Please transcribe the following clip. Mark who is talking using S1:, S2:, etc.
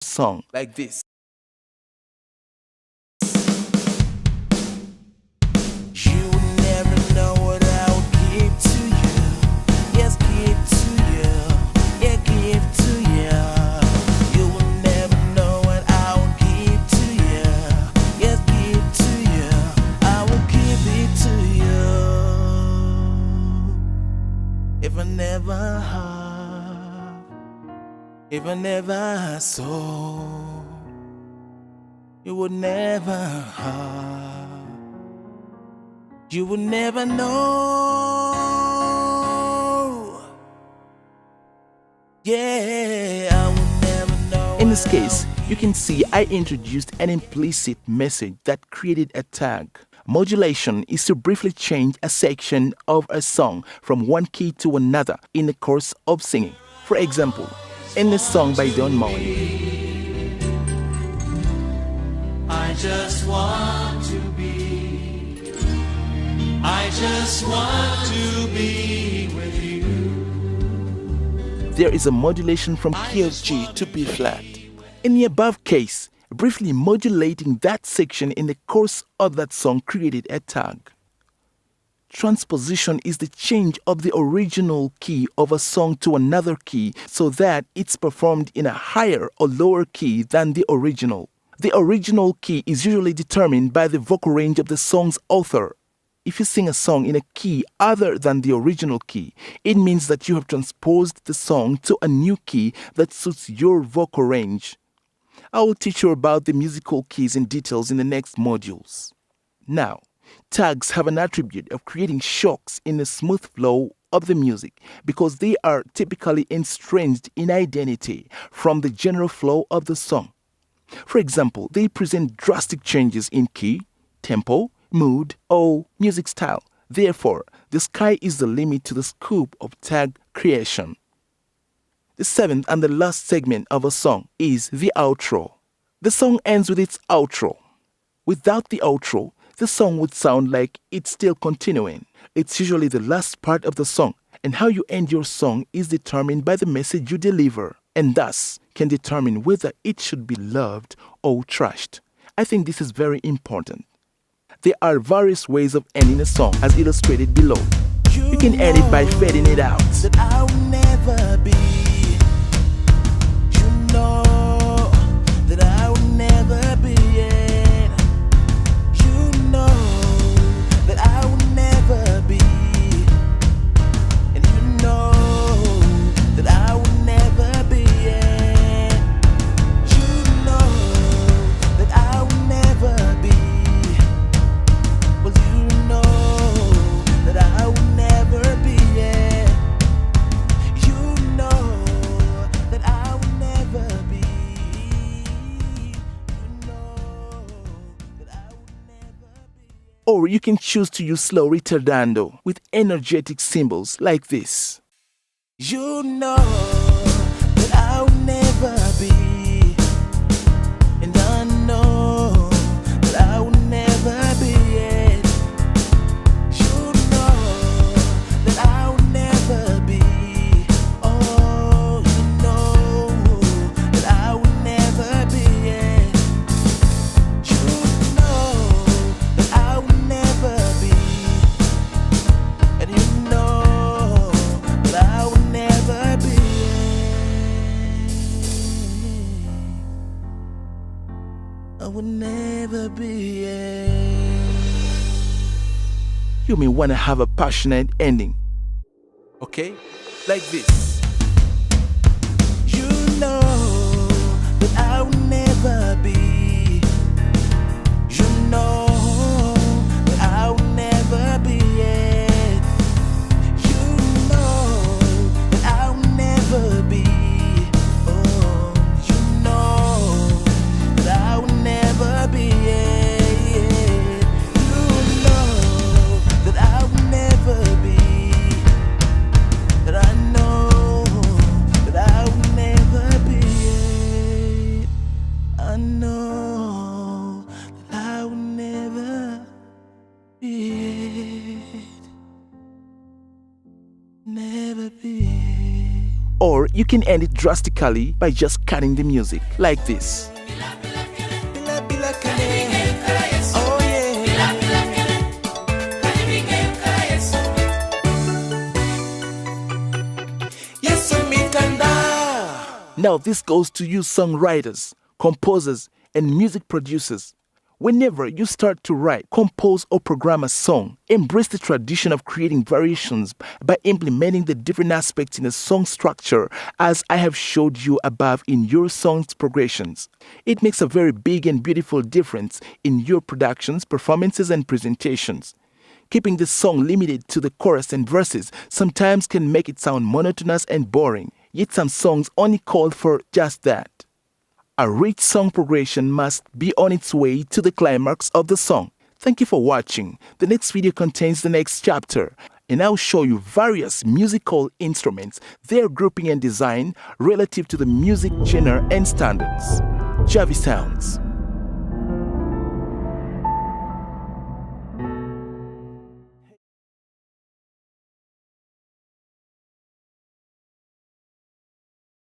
S1: song like this. You will never know what I will give to you. Yes, give to you. Yeah, give to you. You will never know what I will give to you. Yes, give to you. I will give it to you. If I never have, if I never saw, you would never have. You will never know. Yeah, I will never know. In this case, you can see I introduced an implicit message that created a tag. Modulation is to briefly change a section of a song from one key to another in the course of singing. For example, in this song by Don Moen,
S2: I just want to be. I just want to be with you.
S1: there is a modulation from key of G to B flat. In the above case, briefly modulating that section in the course of that song created a tag. Transposition is the change of the original key of a song to another key so that it's performed in a higher or lower key than the original. The original key is usually determined by the vocal range of the song's author. If you sing a song in a key other than the original key, it means that you have transposed the song to a new key that suits your vocal range. I will teach you about the musical keys in details in the next modules. Now, tags have an attribute of creating shocks in the smooth flow of the music because they are typically estranged in identity from the general flow of the song. For example, they present drastic changes in key, tempo, mood, or music style. Therefore, the sky is the limit to the scope of tag creation. The seventh and the last segment of a song is the outro. The song ends with its outro. Without the outro, the song would sound like it's still continuing. It's usually the last part of the song, and how you end your song is determined by the message you deliver, and thus can determine whether it should be loved or trashed. I think this is very important. There are various ways of ending a song as illustrated below. You can end it by fading it out. That I will never be. You know that I will never be it. You know that I will never be. And you know that I will never be it. You know that I will never be. Well, you know that I will never be it. You know that I will never be. You know that I will never be. Or you can choose to use slow retardando with energetic symbols like this. You know that I will never be. And I know that I will never be it. You know that I will never be. Oh, you know that I will never be it. You know that I will never be. And you know that I will never be it. I will never be it. You may want to have a passionate ending. Okay? Like this. You know that I will never be. You know that I will never be it. You know that I will never be. Oh, you know that I will never be it. You know that I will never be. That I know that I will never be it. I know that I will never be it. Never be it. Or you can end it drastically by just cutting the music, like this. Now this goes to you songwriters, composers, and music producers. Whenever you start to write, compose, or program a song, embrace the tradition of creating variations by implementing the different aspects in a song structure as I have showed you above in your song's progressions. It makes a very big and beautiful difference in your productions, performances, and presentations. Keeping the song limited to the chorus and verses sometimes can make it sound monotonous and boring, yet some songs only call for just that. A rich song progression must be on its way to the climax of the song. Thank you for watching. The next video contains the next chapter, and I'll show you various musical instruments, their grouping and design relative to the music genre and standards. JaviSounds.